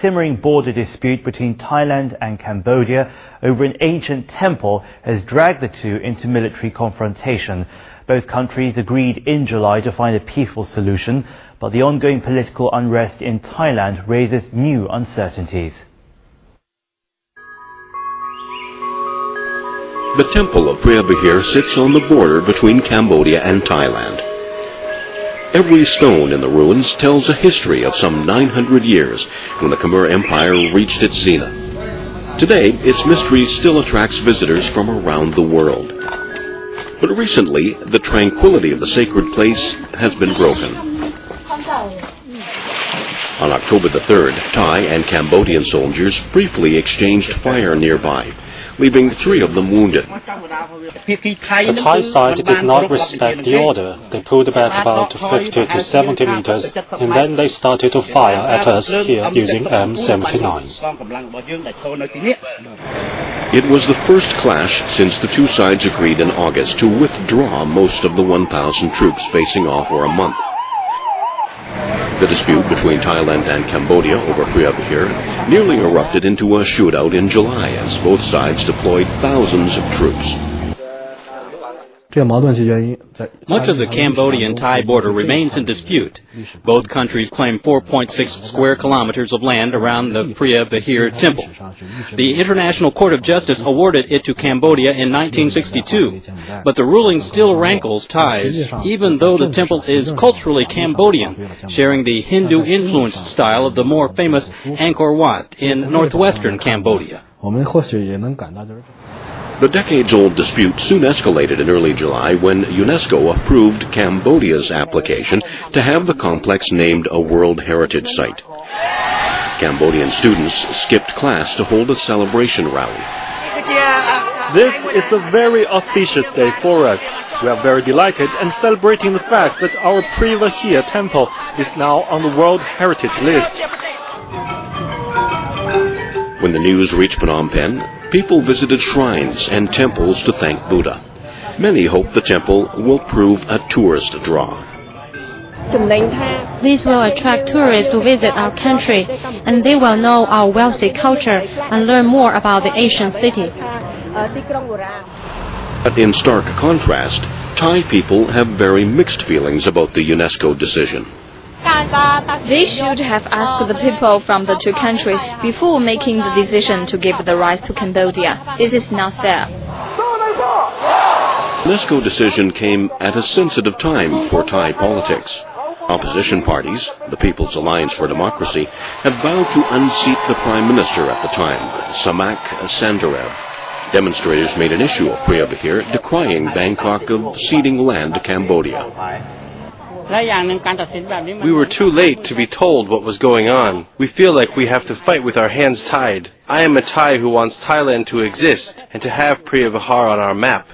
simmering border dispute between Thailand and Cambodia over an ancient temple has dragged the two into military confrontation. Both countries agreed in July to find a peaceful solution, but the ongoing political unrest in Thailand raises new uncertainties. The temple of Preah Vihear sits on the border between Cambodia and Thailand. Every stone in the ruins tells a history of some 900 years when the Khmer Empire reached its zenith. Today, its mystery still attracts visitors from around the world. But recently, the tranquility of the sacred place has been broken. On October the 3rd, Thai and Cambodian soldiers briefly exchanged fire nearby, leaving 3 of them wounded. The Thai side did not respect the order. They pulled back about 50 to 70 meters, and then they started to fire at us here using M79s. It was the first clash since the two sides agreed in August to withdraw most of the 1,000 troops facing off for a month. The dispute between Thailand and Cambodia over Preah Vihear nearly erupted into a shootout in July as both sides deployed thousands of troops. Much of the Cambodian-Thai border remains in dispute. Both countries claim 4.6 square kilometers of land around the Preah Vihear temple. The International Court of Justice awarded it to Cambodia in 1962, but the ruling still rankles Thais, even though the temple is culturally Cambodian, sharing the Hindu-influenced style of the more famous Angkor Wat in northwestern Cambodia. The decades-old dispute soon escalated in early July when UNESCO approved Cambodia's application to have the complex named a World Heritage Site. Cambodian students skipped class to hold a celebration rally. This is a very auspicious day for us. We are very delighted and celebrating the fact that our Preah Vihear temple is now on the World Heritage List. When the news reached Phnom Penh, people visited shrines and temples to thank Buddha. Many hope the temple will prove a tourist draw. This will attract tourists to visit our country, and they will know our wealthy culture and learn more about the ancient city. But in stark contrast, Thai people have very mixed feelings about the UNESCO decision. They should have asked the people from the two countries before making the decision to give the rights to Cambodia. This is not fair. UNESCO decision came at a sensitive time for Thai politics. Opposition parties, the People's Alliance for Democracy, have vowed to unseat the Prime Minister at the time, Samak Sandarev. Demonstrators made an issue of Preah Vihear, decrying Bangkok of ceding land to Cambodia. We were too late to be told what was going on. We feel like we have to fight with our hands tied. I am a Thai who wants Thailand to exist and to have Preah Vihear on our map.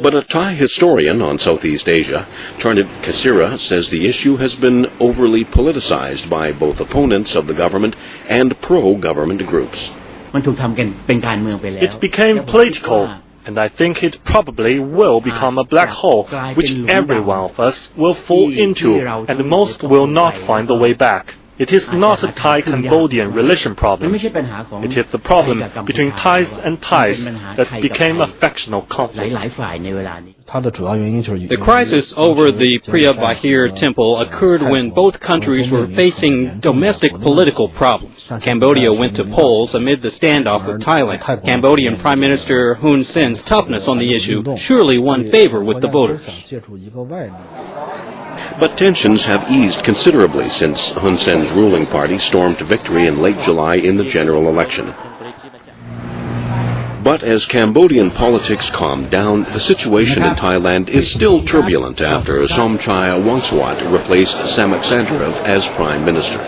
But a Thai historian on Southeast Asia, Charnit Kasira, says the issue has been overly politicized by both opponents of the government and pro-government groups. It became political, and I think it probably will become a black hole, which every one of us will fall into, and most will not find the way back. It is not a Thai-Cambodian relation problem. It is the problem between Thais and Thais that became a factional conflict. The crisis over the Preah Vihear temple occurred when both countries were facing domestic political problems. Cambodia went to polls amid the standoff with Thailand. Cambodian Prime Minister Hun Sen's toughness on the issue surely won favor with the voters. But tensions have eased considerably since Hun Sen's ruling party stormed to victory in late July in the general election. But as Cambodian politics calmed down, the situation in Thailand is still turbulent after Somchai Wongsuat replaced Samak Sandarev as Prime Minister.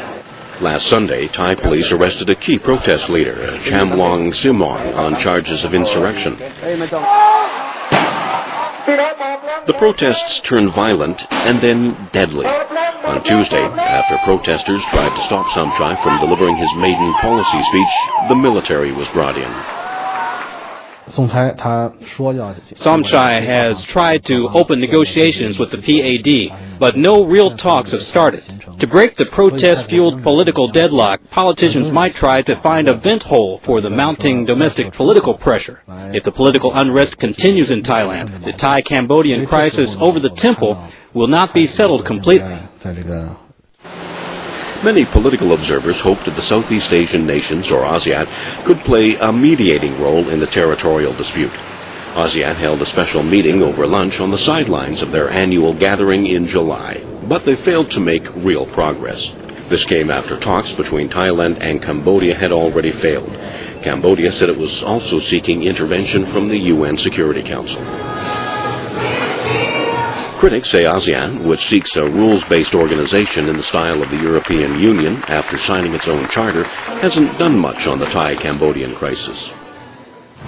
Last Sunday, Thai police arrested a key protest leader, Chamlong Simong, on charges of insurrection. The protests turned violent and then deadly. On Tuesday, after protesters tried to stop Somchai from delivering his maiden policy speech, the military was brought in. Somchai has tried to open negotiations with the PAD. but no real talks have started. To break the protest-fueled political deadlock, politicians might try to find a vent hole for the mounting domestic political pressure. If the political unrest continues in Thailand, the Thai-Cambodian crisis over the temple will not be settled completely. Many political observers hoped that the Southeast Asian nations, or ASEAN, could play a mediating role in the territorial dispute. ASEAN held a special meeting over lunch on the sidelines of their annual gathering in July, but they failed to make real progress. This came after talks between Thailand and Cambodia had already failed. Cambodia said it was also seeking intervention from the UN Security Council. Critics say ASEAN, which seeks a rules-based organization in the style of the European Union after signing its own charter, hasn't done much on the Thai-Cambodian crisis.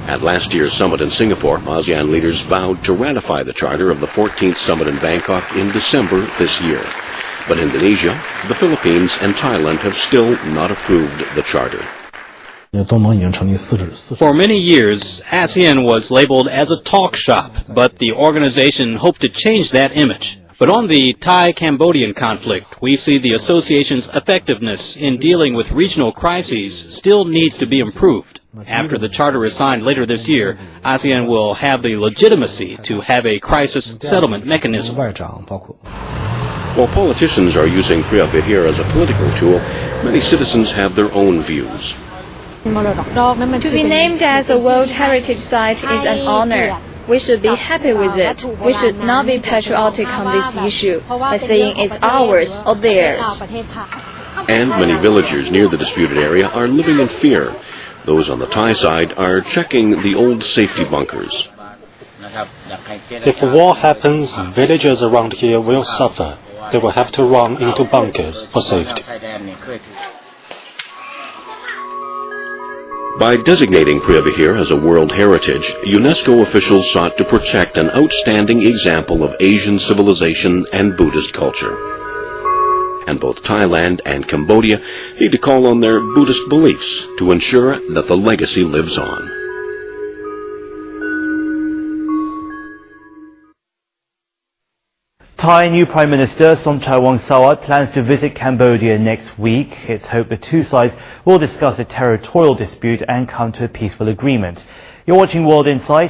At last year's summit in Singapore, ASEAN leaders vowed to ratify the charter of the 14th summit in Bangkok in December this year. But Indonesia, the Philippines, and Thailand have still not approved the charter. For many years, ASEAN was labeled as a talk shop, but the organization hoped to change that image. But on the Thai-Cambodian conflict, we see the association's effectiveness in dealing with regional crises still needs to be improved. After the charter is signed later this year, ASEAN will have the legitimacy to have a crisis settlement mechanism. While politicians are using Priya Vihir as a political tool, many citizens have their own views. To be named as a World Heritage Site is an honor. We should be happy with it. We should not be patriotic on this issue by saying it's ours or theirs. And many villagers near the disputed area are living in fear. Those on the Thai side are checking the old safety bunkers. If war happens, villagers around here will suffer. They will have to run into bunkers for safety. By designating Priya Vihir as a World Heritage, UNESCO officials sought to protect an outstanding example of Asian civilization and Buddhist culture. And both Thailand and Cambodia need to call on their Buddhist beliefs to ensure that the legacy lives on. Thai new Prime Minister Somchai Wongsawat plans to visit Cambodia next week. It's hoped the two sides will discuss a territorial dispute and come to a peaceful agreement. You're watching World Insight.